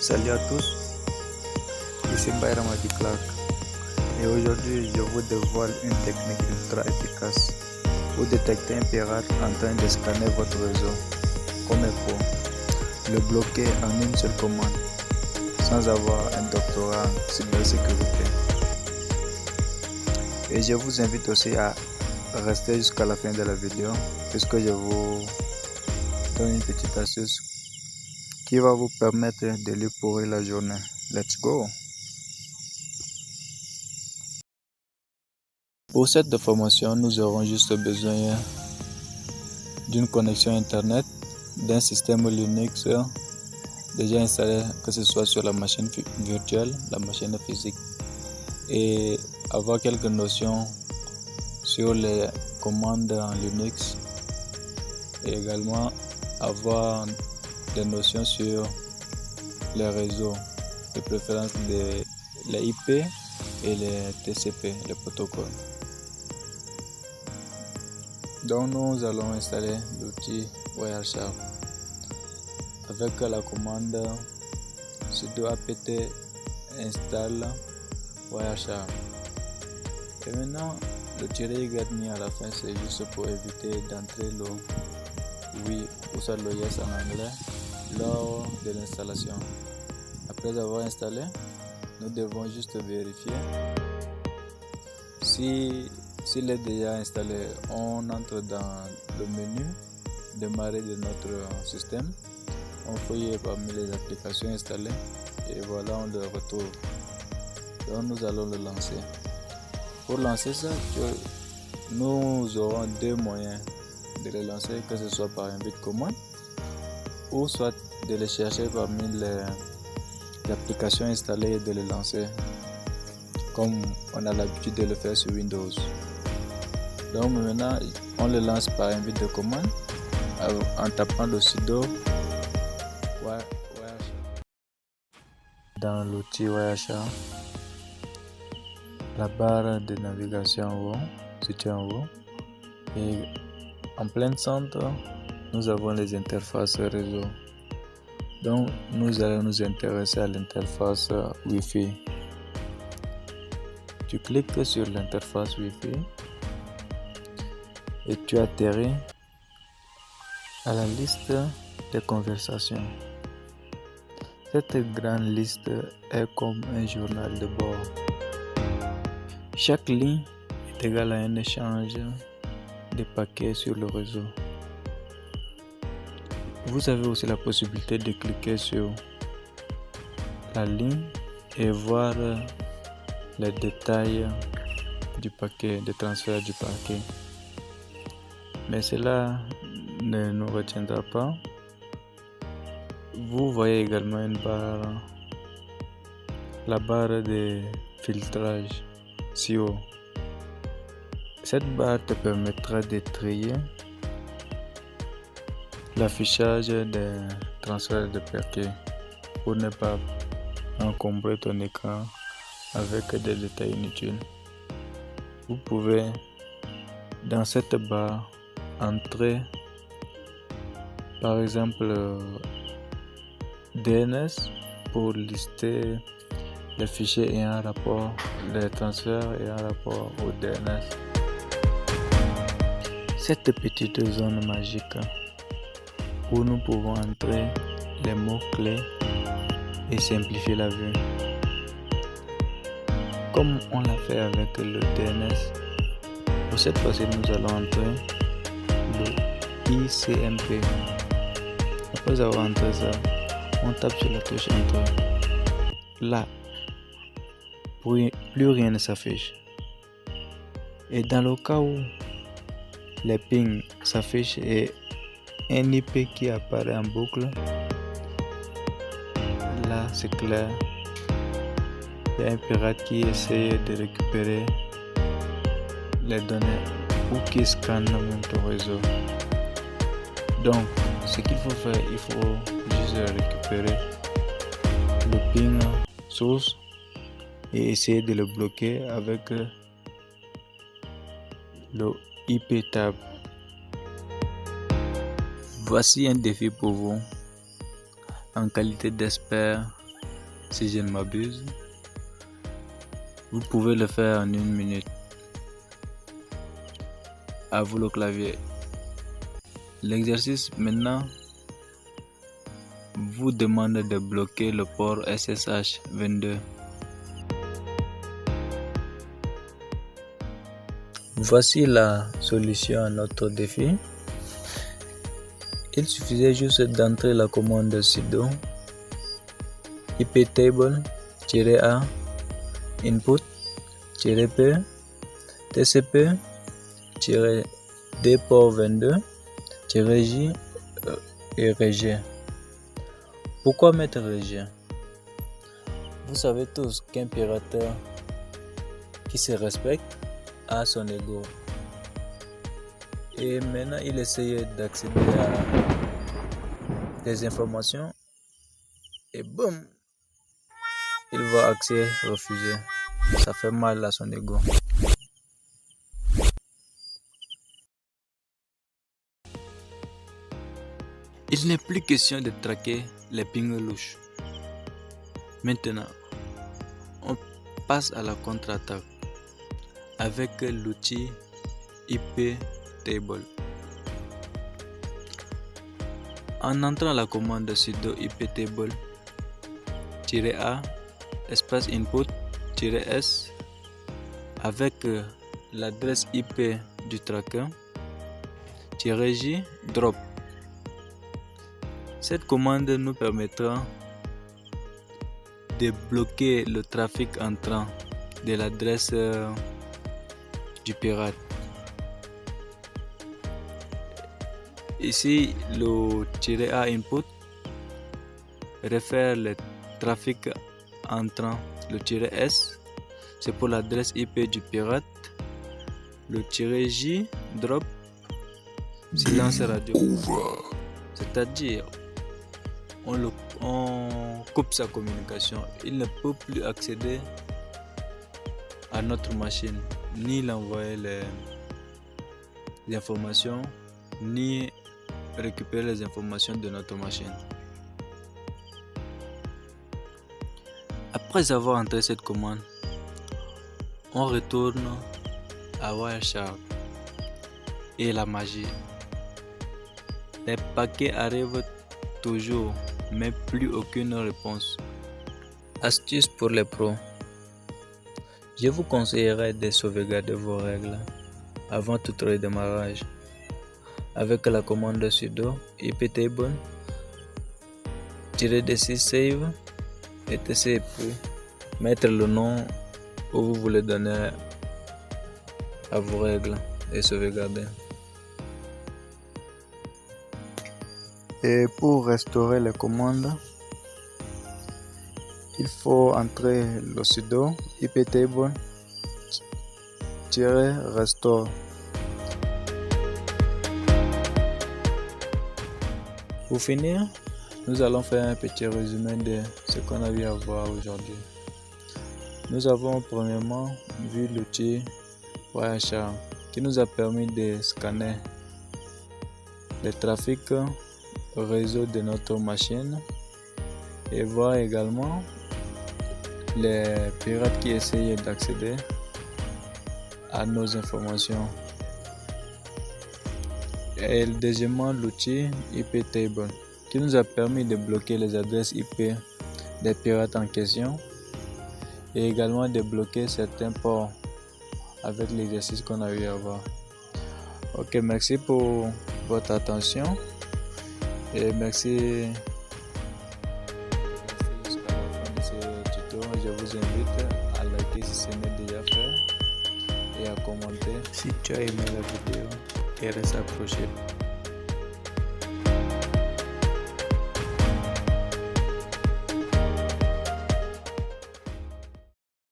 Salut à tous, ici Bayram Adi Clark et aujourd'hui je vous dévoile une technique ultra efficace pour détecter un pirate en train de scanner votre réseau comme il faut, le bloquer en une seule commande sans avoir un doctorat en cybersécurité. Et je vous invite aussi à rester jusqu'à la fin de la vidéo puisque je vous donne une petite astuce qui va vous permettre de lui pourrir la journée. Let's go! Pour cette formation, nous aurons juste besoin d'une connexion internet, d'un système Linux déjà installé, que ce soit sur la machine virtuelle, la machine physique, et avoir quelques notions sur les commandes en Linux, et également avoir des notions sur les réseaux, de préférence les IP et les TCP, les protocoles. Donc nous allons installer l'outil Wireshark avec la commande sudo apt install Wireshark. Et maintenant le -y mis à la fin, c'est juste pour éviter d'entrer le oui ou soit le yes en anglais lors de l'installation. Après avoir installé, nous devons juste vérifier s'il est déjà installé. On entre dans le menu démarrer de notre système, on fouille parmi les applications installées et voilà, on le retrouve. Donc nous allons le lancer. Pour lancer ça, nous aurons deux moyens de le lancer, que ce soit par invite commande ou soit de le chercher parmi les applications installées et de le lancer comme on a l'habitude de le faire sur Windows. Donc maintenant on le lance par invite de commande en tapant le sudo Wireshark dans l'outil Wireshark. La barre de navigation en haut, située en haut, et en plein centre nous avons les interfaces réseau. Donc nous allons nous intéresser à l'interface Wi-Fi. Tu cliques sur l'interface Wi-Fi et tu atterris à la liste des conversations. Cette grande liste est comme un journal de bord. Chaque ligne est égale à un échange de paquets sur le réseau. Vous avez aussi la possibilité de cliquer sur la ligne et voir les détails du paquet, de transfert du paquet. Mais cela ne nous retiendra pas. Vous voyez également une barre, la barre de filtrage si haut. Cette barre te permettra de trier l'affichage des transferts de paquets pour ne pas encombrer ton écran avec des détails inutiles. Vous pouvez dans cette barre entrer par exemple DNS pour lister les fichiers ayant rapport, les transferts ayant rapport au DNS. Cette petite zone magique où nous pouvons entrer les mots-clés et simplifier la vue. Comme on l'a fait avec le DNS, pour cette fois-ci nous allons entrer le ICMP. Après avoir entré ça, on tape sur la touche Entrée. Là, plus rien ne s'affiche. Et dans le cas où les pings s'affichent et un IP qui apparaît en boucle, là c'est clair, il y a un pirate qui essaie de récupérer les données ou qui scanne ton réseau. Donc ce qu'il faut faire, il faut juste récupérer le ping source et essayer de le bloquer avec le IP tab. Voici un défi pour vous en qualité d'expert si je ne m'abuse. Vous pouvez le faire en 1 minute. À vous le clavier. L'exercice maintenant vous demande de bloquer le port SSH 22. Voici la solution à notre défi. Il suffisait juste d'entrer la commande sudo iptable-a input-p tcp-d port 22 -j et reg. Pourquoi mettre reg? Vous savez tous qu'un pirateur qui se respecte a son ego. Et maintenant, il essaye d'accéder à des informations et boum, il voit accès refusé. Ça fait mal à son ego. Il n'est plus question de traquer les pings louches. Maintenant, on passe à la contre-attaque avec l'outil iptable. En entrant la commande sudo iptable-a espace input-s avec l'adresse IP du tracker -j drop. Cette commande nous permettra de bloquer le trafic entrant de l'adresse du pirate. Ici, le -a input réfère le trafic entrant. Le -s, c'est pour l'adresse IP du pirate. Le -j drop, silence radio. C'est-à-dire, on coupe sa communication. Il ne peut plus accéder à notre machine, ni l'envoyer les informations, ni récupérer les informations de notre machine. Après avoir entré cette commande, on retourne à Wireshark et la magie. Les paquets arrivent toujours, mais plus aucune réponse. Astuce pour les pros. Je vous conseillerais de sauvegarder vos règles avant tout redémarrage avec la commande sudo iptable-d6 save etc. Puis mettre le nom où vous voulez donner à vos règles et sauvegarder. Et pour restaurer les commandes, il faut entrer le sudo iptable-restore. Pour finir, nous allons faire un petit résumé de ce qu'on a vu à voir aujourd'hui. Nous avons premièrement vu l'outil Wireshark qui nous a permis de scanner le trafic réseau de notre machine et voir également les pirates qui essayent d'accéder à nos informations. Et deuxièmement, l'outil iptable qui nous a permis de bloquer les adresses IP des pirates en question et également de bloquer certains ports avec l'exercice qu'on a eu à voir. Ok, merci pour votre attention et merci jusqu'à la fin de ce tuto. Je vous invite à liker si ce n'est déjà fait et à commenter si tu as aimé la vidéo et reste accroché.